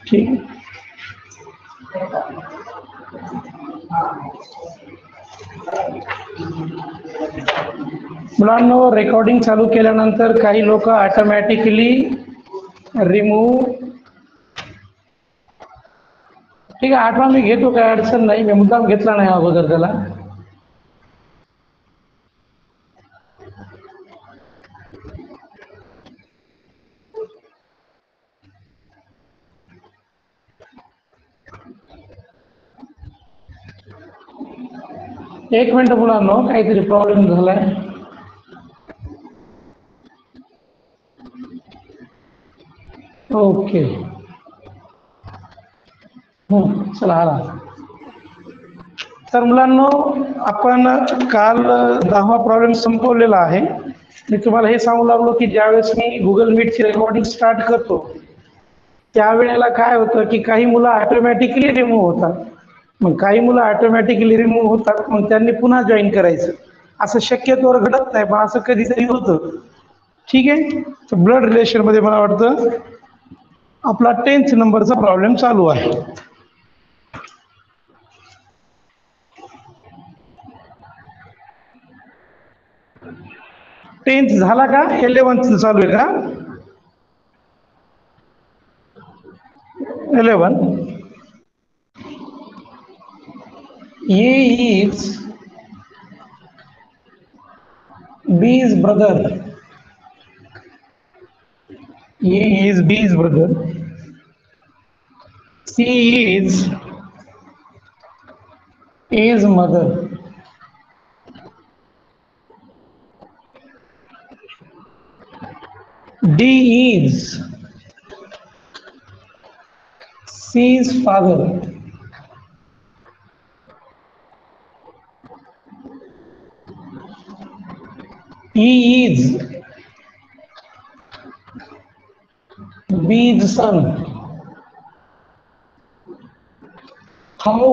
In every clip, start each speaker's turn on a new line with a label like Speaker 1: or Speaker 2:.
Speaker 1: ठीक. मुलांनो, रेकॉर्डिंग चालू केल्यानंतर काही लोक ऑटोमॅटिकली रिमूव्ह. ठीक आहे, 8वा मी घेतो, काय अडचण नाही, मी मुद्दाम घेतला नाही अगोदर त्याला. एक मिनिट मुलांनो, काहीतरी प्रॉब्लेम झालाय. ओके, चला आला. तर मुलांनो, आपण काल 10वा प्रॉब्लेम संपवलेला आहे. मी तुम्हाला हे सांगू लागलो की ज्यावेळेस मी गुगल मीटची रेकॉर्डिंग स्टार्ट करतो त्यावेळेला काय होतं की काही मुलं ऑटोमॅटिकली रिमूव्ह होतात, मग काही मुलं ऑटोमॅटिकली रिमूव्ह होतात, मग त्यांनी पुन्हा जॉईन करायचं. असं शक्यतोवर घडत नाही, पण असं कधीतरी होतं. ठीक आहे, तर ब्लड रिलेशन मध्ये मला वाटतं आपला 10th नंबरचा प्रॉब्लेम चालू आहे. टेन्थ झाला का? 11th चालू आहे का? 11. A is B's brother. A is B's brother. C is A's mother. D is C's father. E is B's son. How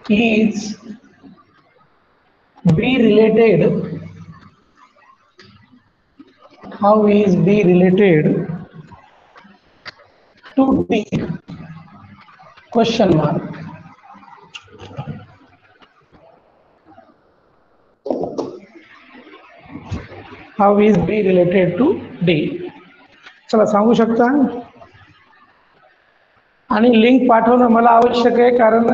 Speaker 1: is B related? How is B related to D? Question mark. How is B related to D? चला सांगू शकता. आणि link पाठवणं मला आवश्यक आहे, कारण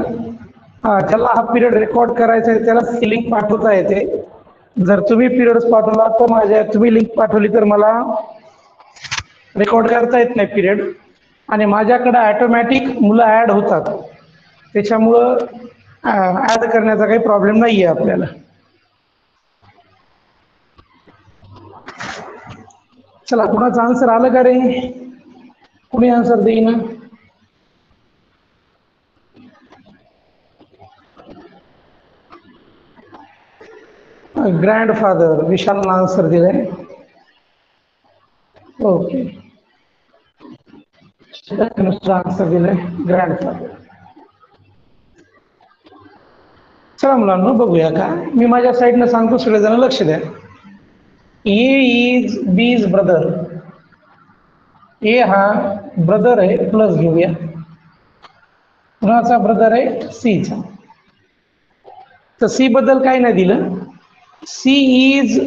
Speaker 1: ज्याला हा पिरियड रेकॉर्ड करायचा आहे त्याला लिंक पाठवता येते. जर तुम्ही पिरियड पाठवला तर तुम्ही लिंक पाठवली तर मला रेकॉर्ड करता येत नाही पिरियड, आणि माझ्याकडे ऑटोमॅटिक मुलं ऍड होतात, त्याच्यामुळं ऍड करण्याचा काही प्रॉब्लेम नाहीये आपल्याला. चला, कुणाचं आन्सर आलं का रे? कुणी आन्सर देईन? ग्रँडफादर, विशालनं आन्सर दिलाय. ओके, आन्सर दिलाय ग्रँडफादर. चला मुलांना बघूया का, मी माझ्या साईडनं सांगतो, सगळेजण लक्ष द्या. ए इज बीज ब्रदर. ए हा ब्रदर आहे, प्लस घेऊया. कुणाचा ब्रदर आहे? सीचा. तर सी बद्दल काय नाही दिलं. सी इज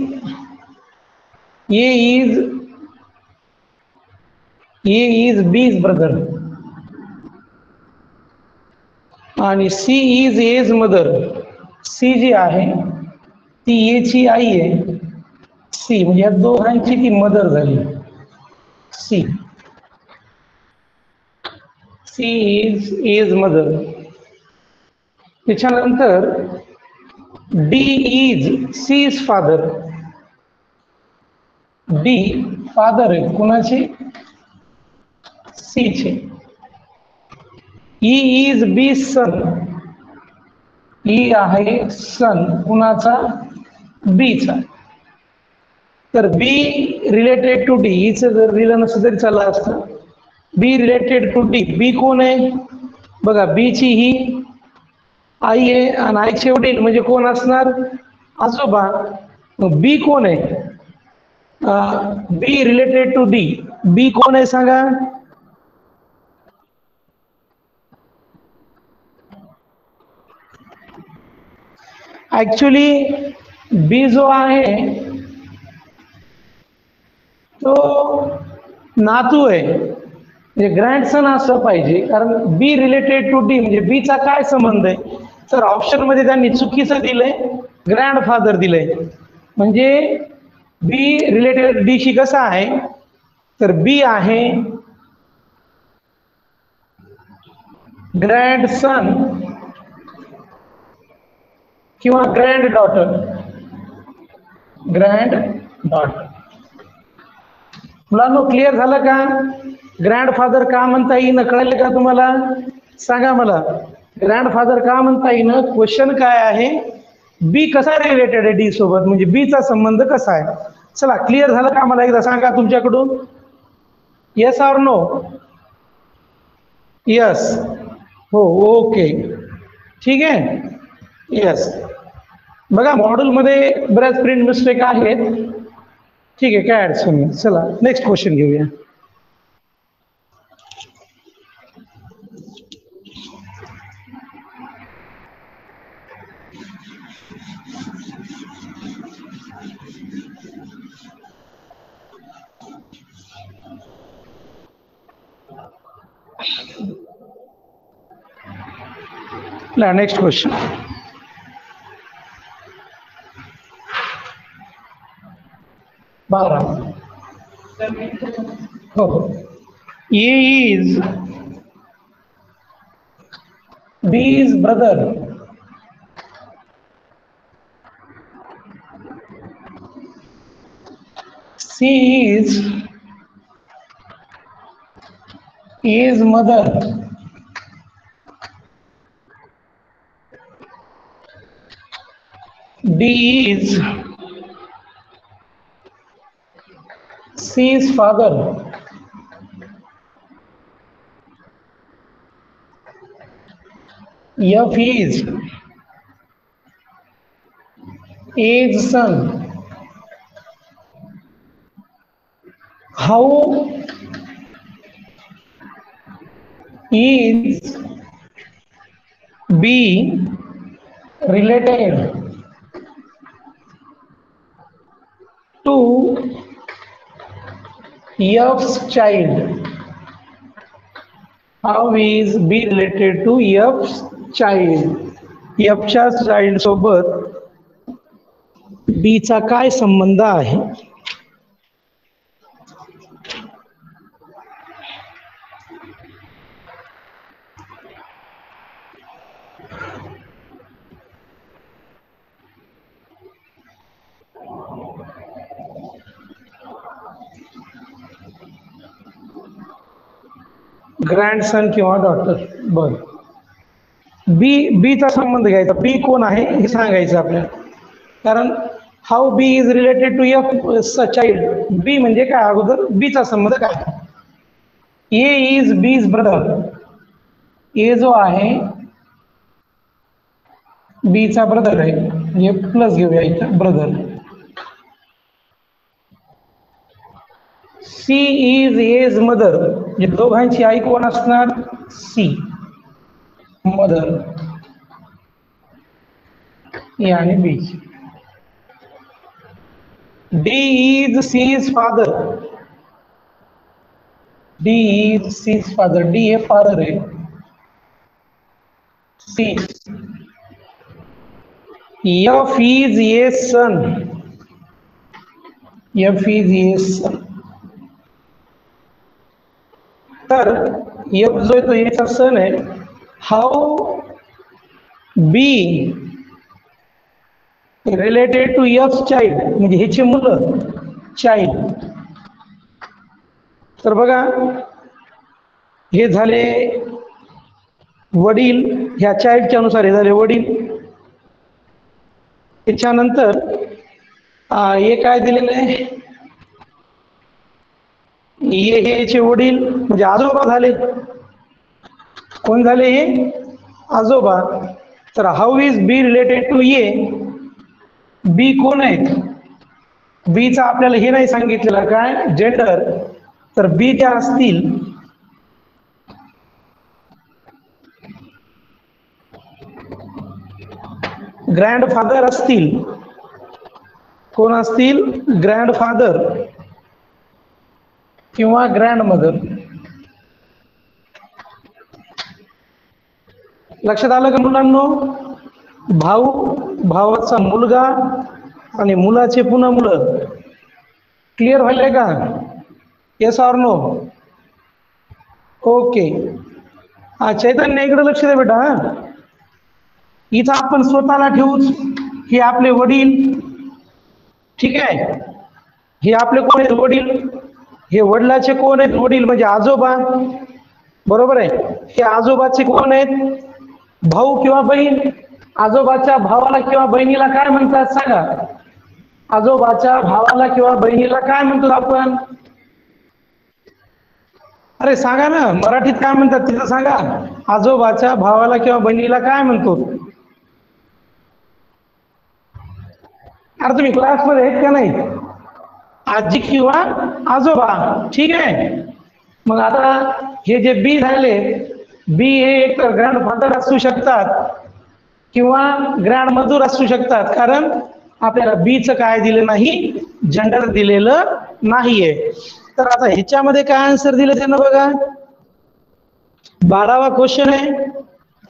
Speaker 1: बीज ब्रदर आणि C is A's mother. C जी आहे ती ए ची आई आहे. सी म्हणजे या दोघांची ती मदर झाली. C is A's mother. त्याच्यानंतर D is C's father. D father आहे कुणाचे? सी चे. E is B son. E आहे सन कुणाचा? बीचा. तर बी रिलेटेड टू डी, ईचं जर दिलं नसतं तरी चाललं असतं. B related to D. B कोण आहे बघा, बी ची ही आई आहे आणि आईचे वडील म्हणजे कोण असणार? आजोबा. बी कोण आहे? B related to D. B कोण आहे सांगा? ऍक्च्युली बी जो आहे तो नातू आहे, म्हणजे ग्रँडसन असलं पाहिजे, कारण बी रिलेटेड टू डी म्हणजे बी चा काय संबंध आहे? तर ऑप्शन मध्ये त्यांनी चुकीचं दिलंय, ग्रँडफादर दिलंय. म्हणजे बी रिलेटेड डी शी कसं आहे? तर बी आहे ग्रँडसन किंवा ग्रँड डॉटर. Grand daughter. मुलांनो क्लिअर झालं का? ग्रँडफादर का म्हणता येईन कळलं का तुम्हाला? सांगा मला, ग्रँडफादर का म्हणता येईन? क्वेश्चन काय आहे? बी कसा रिलेटेड आहे डी सोबत, म्हणजे बी चा संबंध कसा आहे? चला क्लिअर झालं का? मला एकदा सांगा तुमच्याकडून. Yes or no? यस. हो, ओके, ठीक आहे. यस. बघा मॉड्यूलमध्ये बऱ्याच प्रिंट मिस्टेक आहेत, ठीक आहे, काय अडचण नाही. चला नेक्स्ट क्वेश्चन घेऊया. Next question. बारा. हो. ए is B's brother. C is A's mother. D is C's father. F is A's son. How is B related to F's child? How is B related to F's child? Fच्या child सोबत B चा काय संबंध आहे? ग्रँडसन किंवा daughter. बर, बी चा संबंध घ्यायचा. बी कोण आहे हे सांगायचं आपल्याला, कारण how B is related to F child. B म्हणजे काय? अगोदर बी चा संबंध काय? ए इज बीज ब्रदर. ए जो आहे बी चा ब्रदर आहे, म्हणजे प्लस घेऊया इथं brother. C is A's mother. म्हणजे दोघांची आई कोण असणार? C mother. ए आणि B. D is C's father. D is C's father. D हे फादर आहे. C. F is a son. F is a son. तर एफ जो आहे तो एचा सन आहे. How B related to F child, म्हणजे ह्याची मुलं चाइल्ड. तर बघा हे झाले वडील, ह्या चाइल्डच्या अनुसार हे झाले वडील. त्याच्यानंतर हे काय दिलेलं आहे? हे वडील म्हणजे आजोबा झाले. कोण झाले? हे आजोबा. तर how is B related to A? B कोण आहेत? बीचा आपल्याला हे नाही सांगितलेलं काय जेंडर, तर बी त्या असतील ग्रँडफादर असतील, कोण असतील, ग्रँडफादर किंवा ग्रँडमदर. लक्षात आलं का मुलांनो? भाऊ, भावाचा मुलगा आणि मुलाचे पुन्हा मुलं. क्लिअर व्हायलंय का? Yes or no? ओके. हा चैतन्य इकडे लक्ष दे बेटा. इथं आपण स्वतःला ठेवूच, हे आपले वडील, ठीक आहे, हे आपले कोण आहेत वडील, हे वडिलाचे कोण आहेत वडील म्हणजे आजोबा, बरोबर आहे. हे आजोबाचे कोण आहेत, भाऊ किंवा बहीण. आजोबाच्या भावाला किंवा बहिणीला काय म्हणतात सांगा? आजोबाच्या भावाला किंवा बहिणीला काय म्हणतो आपण? अरे सांगा ना, मराठीत काय म्हणतात तिथं सांगा. आजोबाच्या भावाला किंवा बहिणीला काय म्हणतो? अरे तुम्ही क्लासमध्ये आहेत का नाही? आजी किंवा आजोबा, ठीक आहे. मग आता हे जे बी झाले, बी हे एक तर ग्रँडफादर असू शकतात किंवा ग्रँडमदर असू शकतात, कारण आपल्याला बीचं काय दिलं नाही, जेंडर दिलेलं नाहीये. तर आता ह्याच्यामध्ये काय आन्सर दिलं त्यानं बघा. 12वा क्वेश्चन आहे,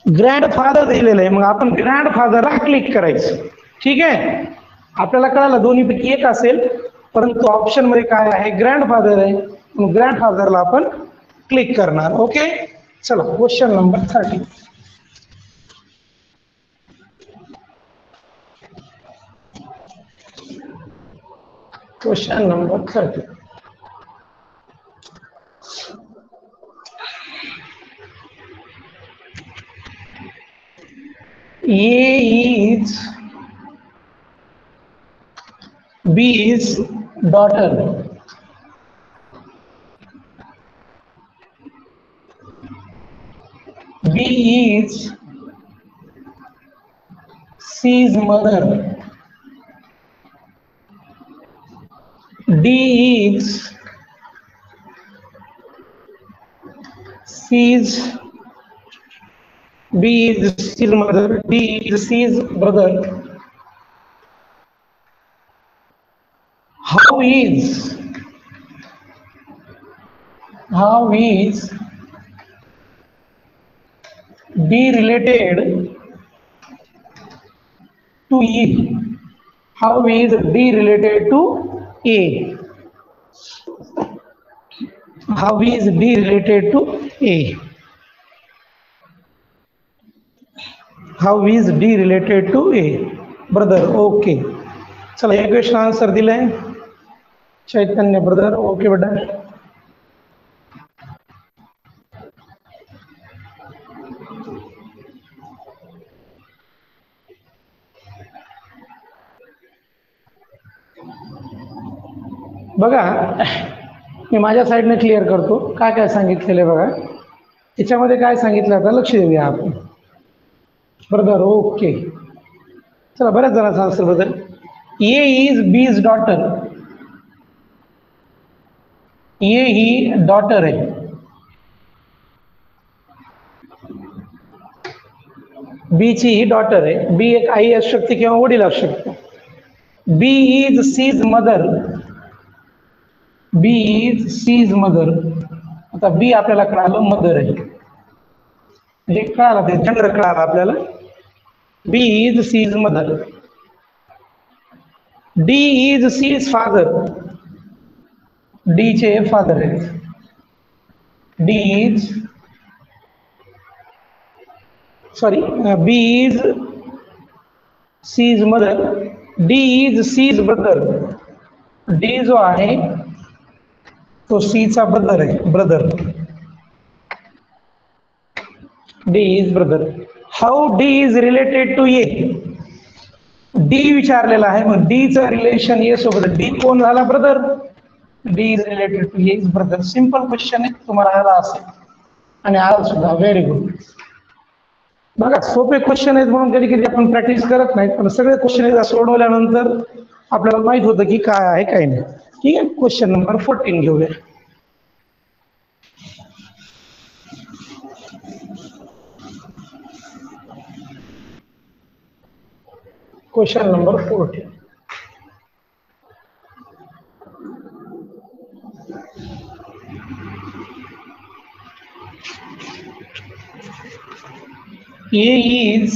Speaker 1: ग्रँडफादर दिलेलं आहे. मग आपण ग्रँडफादरला क्लिक करायचं, ठीक आहे. आपल्याला कळालं दोन्हीपैकी एक असेल, परंतु ऑप्शन मध्ये काय आहे, ग्रँडफादर आहे. मग ग्रँडफादरला आपण क्लिक करणार. ओके, चला question number 30. Question number 30. A is B's daughter. B is C's mother. D is C's, B is C's mother, D is C's brother. How is D related to E? How is D related to A? How is D related to A? How is D related to A? Brother. Okay. चला एक question answer दिलाय चैतन्य brother. Okay बेटा. बघा मी माझ्या साईडने clear करतो काय काय सांगितलेलं आहे बघा. याच्यामध्ये काय सांगितलं आता लक्ष देऊया आपण. ब्रदर. ओके. चला बऱ्याच जणांचा आन्सर बदल. A is B's daughter. A ही डॉटर आहे. बी ची ही डॉटर आहे. बी एक आई असू शकते किंवा वडील असू शकतो. B is C's mother. B is C's mother. आता बी आपल्याला कळालं मदर आहे, म्हणजे कळालं ते जेंडर कळालं आपल्याला. B is C's mother. D is C's father. D चे फादर आहेत. D is sorry B is C's mother. D is C's brother. D जो आहे तो सी चा ब्रदर आहे. Brother. D is brother. How D is related to A. D विचारलेला आहे, मग डी चं रिलेशन ए सोबत. डी कोण झाला? Brother. D is related to A is brother. Simple question आहे, तुम्हाला आला असेल आणि आला सुद्धा. Very good. बघा सोपे क्वेश्चन आहेत म्हणून कधी कधी आपण प्रॅक्टिस करत नाही, पण सगळे क्वेश्चन एकदा सोडवल्यानंतर आपल्याला माहित होतं की काय आहे काय नाही. ठीक आहे, क्वेश्चन नंबर 14 घेऊया. Question number 14. A is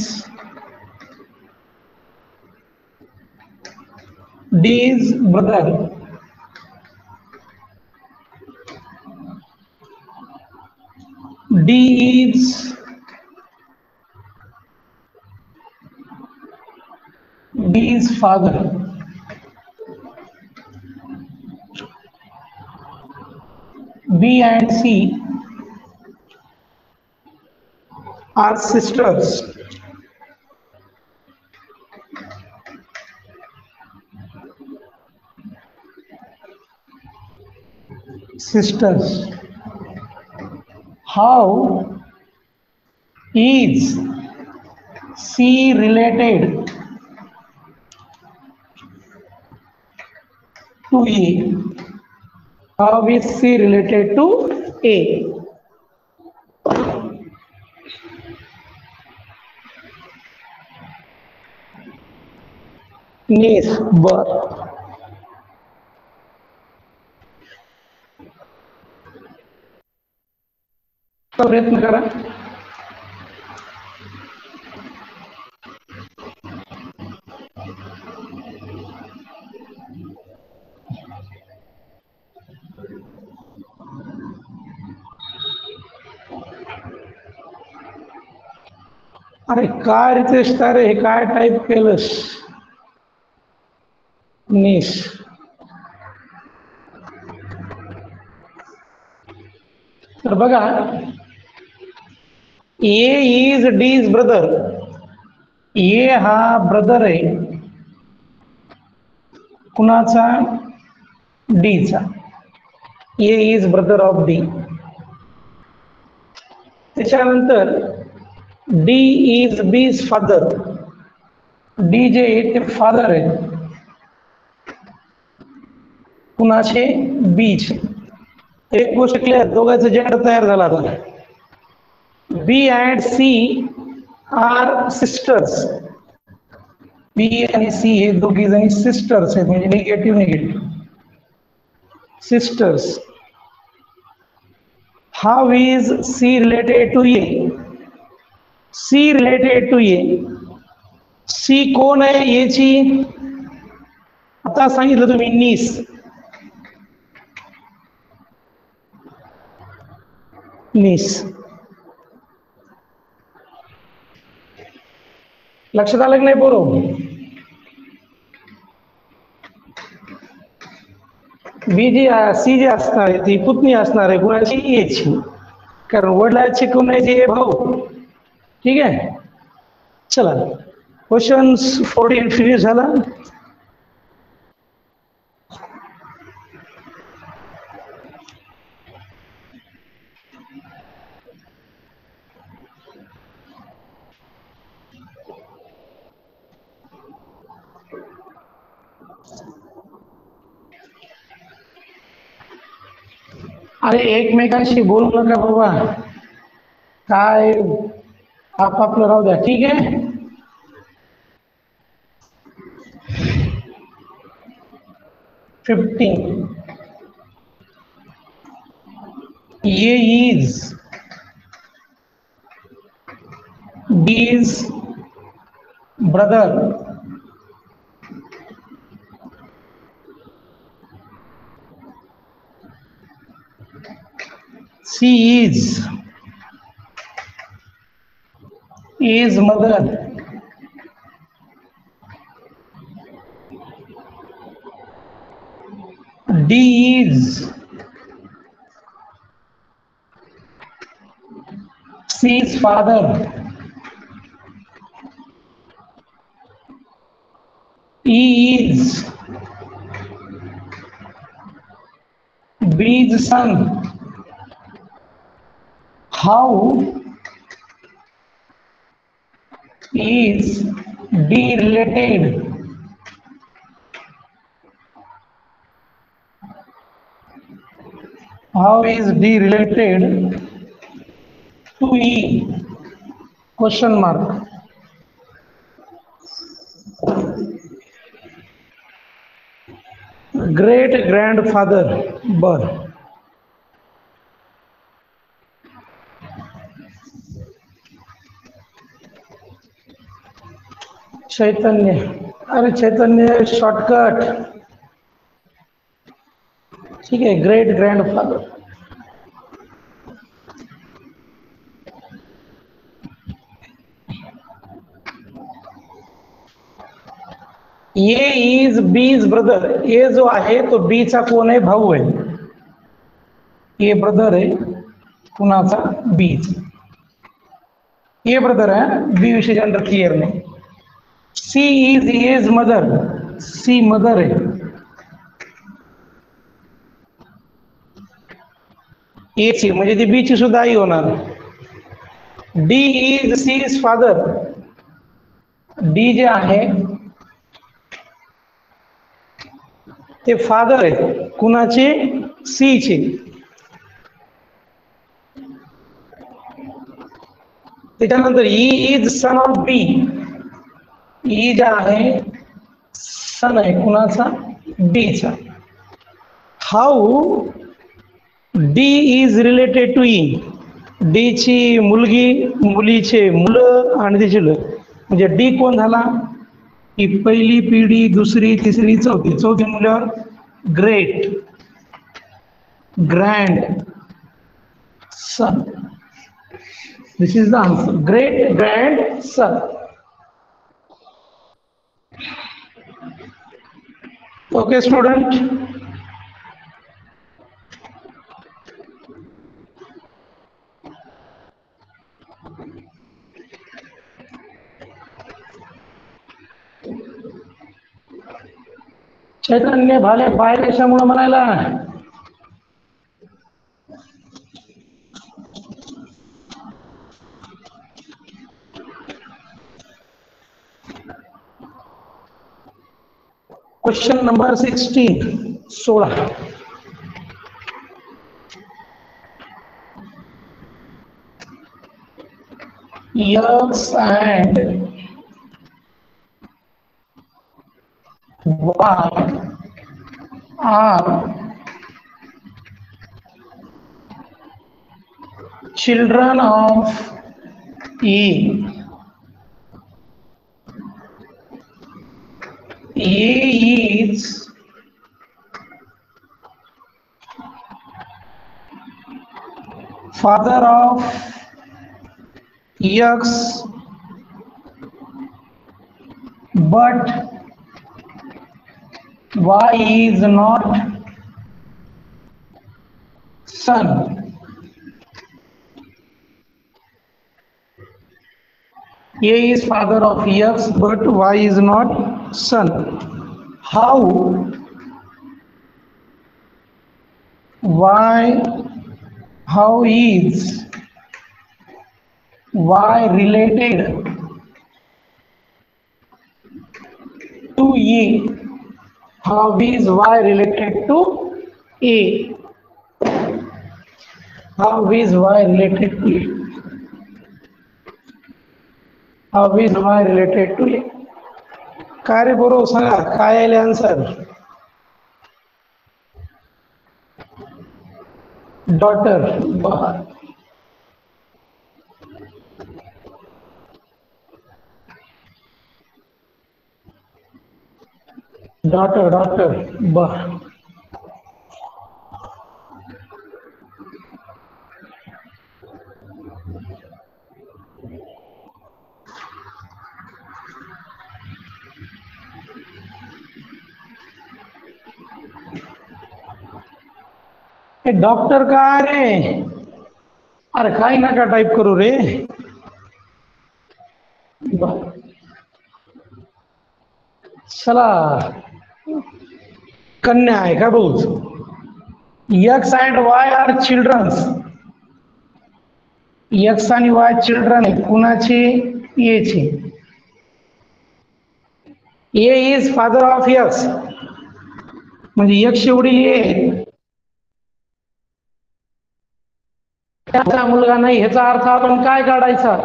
Speaker 1: D's brother. D is D's father. B and C are sisters. Sisters. How is C related to A? How is C related to A? Niece. प्रयत्न करा. अरे काय रितेश तारे, हे काय type केलंस? निस. तर बघा, ए इज डीज ब्रदर. ए हा ब्रदर आहे कुणाचा? डीचा. ए इज ब्रदर ऑफ डी. त्याच्यानंतर डी इज बीज फादर. डी जे ते फादर आहे कुणाचे? बीज. एक गोष्ट क्लिअर, दोघांचा जेंडर तयार झाला आता. B and C are sisters. B आणि सी हे दोघी जणी सिस्टर्स आहेत, म्हणजे negative sisters. How is C related to A? C related to A. C कोण आहे एची? आता सांगितलं तुम्ही, नीस. नीस. लक्षात आलं की नाही बरोबर? बी जी सी जी असणार आहे ती पुतणी असणार आहे कुणाची? एची. कारण वडिलाची कुणाची? भाऊ. ठीक आहे, चला क्वेश्चन 14 फिनिश झाला. अरे एकमेकांशी बोलू नका बाबा, काय आपापलं राहू द्या. ठीक आहे, fifteen. A is D's brother. C is mother. D is C's father. E is B's son. How is D related How is D related to E? Question mark. Great grandfather. बर. चैतन्य. अरे चैतन्य शॉर्टकट. ठीक है, great grandfather. ये is B's brother. ये जो आहे तो बी चा कोण आहे? भाऊ आहे. ये ब्रदर आहे कुणाचा? बीच. ये ब्रदर आहे, बी विषयी जनरल क्लिअर नाही. C is mother. C mother आहे. ए ची म्हणजे ती बी ची सुद्धा आई होणार. D is C is father. D जे आहे ते फादर आहे कुणाचे? सी चे. त्याच्यानंतर E is son of B. E जे आहे सन आहे कुणाचा? बी चा. How D is related to E. D ची मुलगी, मुलीचे मुलं आणि तिचे म्हणजे डी कोण झाला? ही पहिली पिढी, दुसरी, तिसरी, चौथी. चौथी मुल्यावर great grand son. This is the answer. Great grand son. Okay student. Chaitanya Bhale बाहेर कशामुळे म्हणायला? Question number 16. X and Y are children of E. E is father of X, but Y is not son. A is father of X, but Y is not son. How is Y related to E? How is Y related to A? How is Y related to A? How is Y related to A? काय रे बरोबर सांगा, काय आहे answer? Daughter. Daughter. बर. Doctor का रे? अरे काही नका टाईप करू रे. चला, कन्या आहे का भाऊ? X and Y are children. X आणि Y चिल्ड्रन आहे कुणाचे? A चे. A is father of X म्हणजे X चे वडील A. त्यांचा मुलगा नाही ह्याचा अर्थ आपण काय काढायचा?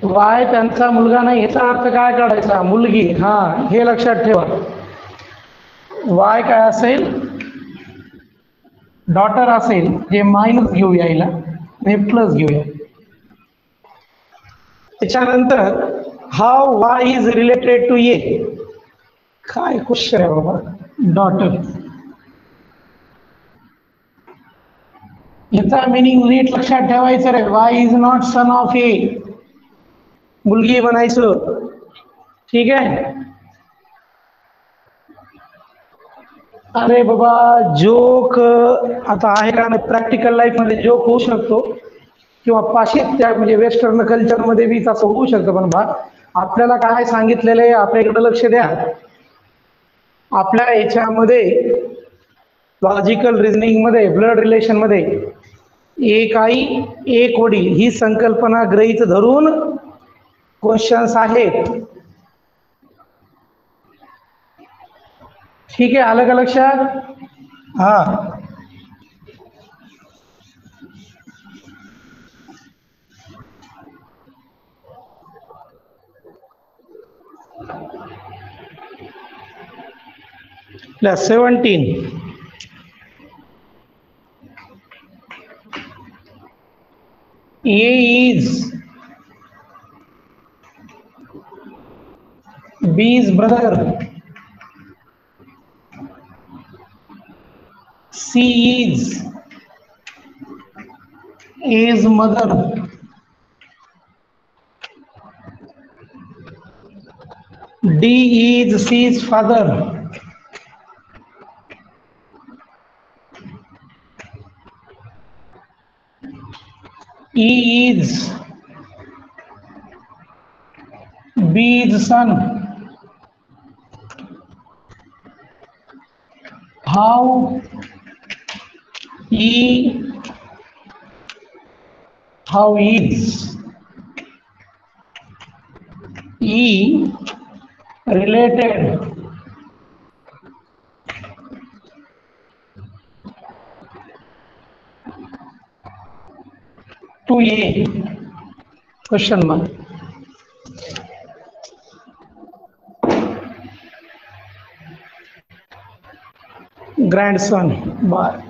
Speaker 1: वाय त्यांचा मुलगा नाही ह्याचा अर्थ काय काढायचा? मुलगी. हा, हे लक्षात ठेवा. वाय काय असेल? डॉटर असेल, जे मायनस घेऊया याला आणि प्लस घेऊया. त्याच्यानंतर how Y is related to A. काय क्वेश्चन आहे बाबा? डॉटर. याचा मिनिंग नीट लक्षात ठेवायचं रे. Y is not son of A. मुलगी म्हणायचं. ठीक आहे. अरे बाबा, जोक आता आहे का नाही? प्रॅक्टिकल लाईफ मध्ये जोक होऊ शकतो किंवा पाश्चात्य म्हणजे वेस्टर्न कल्चरमध्ये बी तसं होऊ शकतं. पण आपल्याला काय सांगितलेलं आहे, आपल्या इकडे लक्ष द्या. आपल्या याच्यामध्ये लॉजिकल रिझनिंग मध्ये, ब्लड रिलेशन मध्ये एक आई एक वडील ही संकल्पना गृहीत धरून क्वेश्चन्स आहेत. ठीक आहे, आलं का लक्षात? हा, plus 17. A is B's brother. C is A's mother. D is C's father. E is B's son. How is E related to A? Question mark. Grandson. Bar.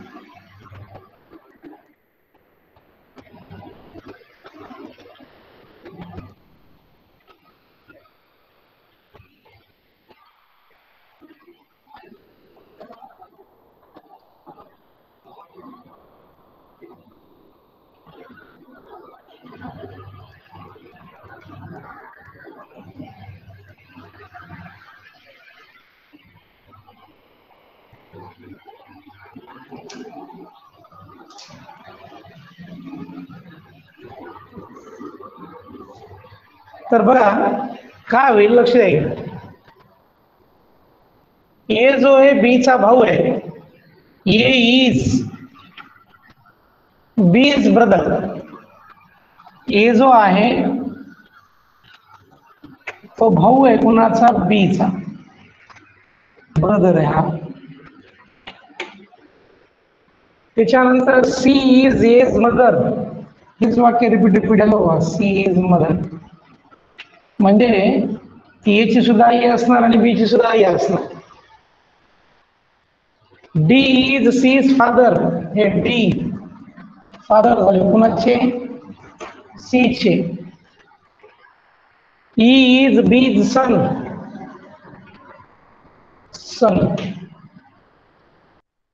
Speaker 1: तर बघा काय होईल, लक्ष द्या. ए जो आहे बीचा भाऊ आहे. ए इज बीज ब्रदर. ए जो आहे तो भाऊ आहे कुणाचा? बीचा. ब्रदर आहे हा. त्याच्यानंतर सी इज एज मदर. हेच वाक्य रिपीट आहे. सी इज मदर म्हणजे ए ची सुद्धा आई असणार आणि बी ची सुद्धा आई असणार. D is C's father. हे डी फादर झाले कुणाचे? सी चे. E is B's son. Son.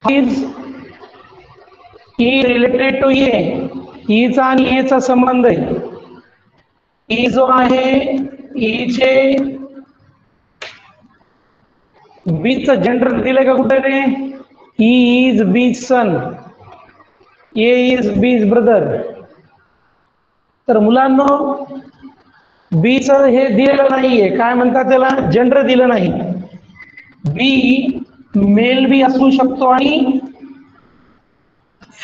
Speaker 1: Is E related to A. ईचा आणि एचा संबंध आहे. ई जो आहे ईचे बीच जेंडर दिले का कुठे रे? E is B's sun. A is B's brother. तर मुलांना बीच हे दिलेलं नाहीये. काय म्हणतात त्याला? जेंडर दिलं नाही. बी मेल बी असू शकतो आणि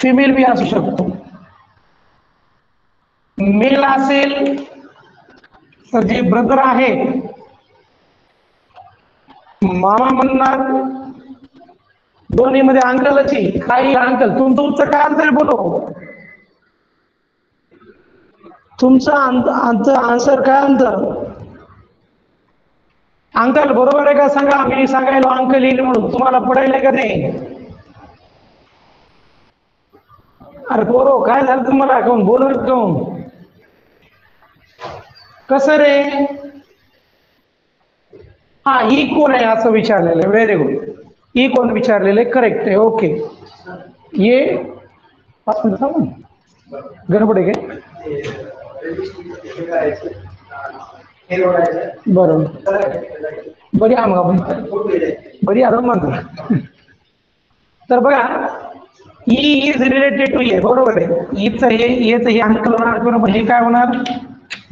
Speaker 1: फिमेल बी असू शकतो. मेल असेल तर जे ब्रदर आहे मामा म्हणणार. दोन्ही मध्ये अंकलची. काही अंकल तुमचं काय असेल बोलो. तुमचा आन्सर काय अंतर? अंकल बरोबर आहे का सांगा? मी सांगायला अंकल येईल म्हणून तुम्हाला पडायला का नाही? अरे पोरो काय झालं तुम्हाला? कोण बोलत कोण? कसं रे? हा ही कोण आहे असं विचारलेलं आहे. Very good. ही कोण विचारलेलं आहे? करेक्ट आहे. ओके. ये 5 मिनिटं थांबा ना. गडबड आहे काय? बरोबर. बरी आहे मग आपण. बरी आहे मग. तर बघा ई इज रिलेटेड टू ए, बरोबर आहे. ईचं हे अंकल होणार किंवा म्हणजे काय होणार?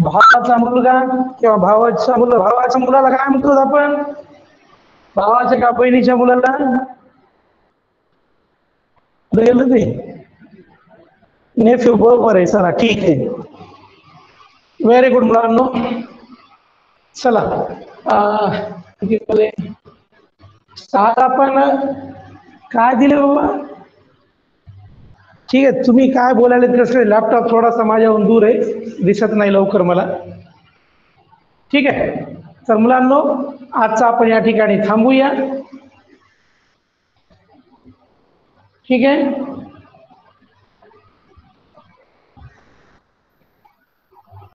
Speaker 1: भावाचा मुलगा किंवा भावाचा मुलगा. भावाच्या मुलाला काय म्हणतो आपण? भावाच्या का बहिणीच्या मुलाला? नेफ्यू, बरोबर आहे. चला ठीक आहे. व्हेरी गुड मुलांनो. चला आज आपण काय दिले बाबा? ठीक आहे, तुम्ही काय बोलायला तसं लॅपटॉप थोडासा माझ्याहून दूर आहे, दिसत नाही लवकर मला. ठीक आहे, तर मुलांनो आजचा आपण या ठिकाणी थांबूया. ठीक आहे.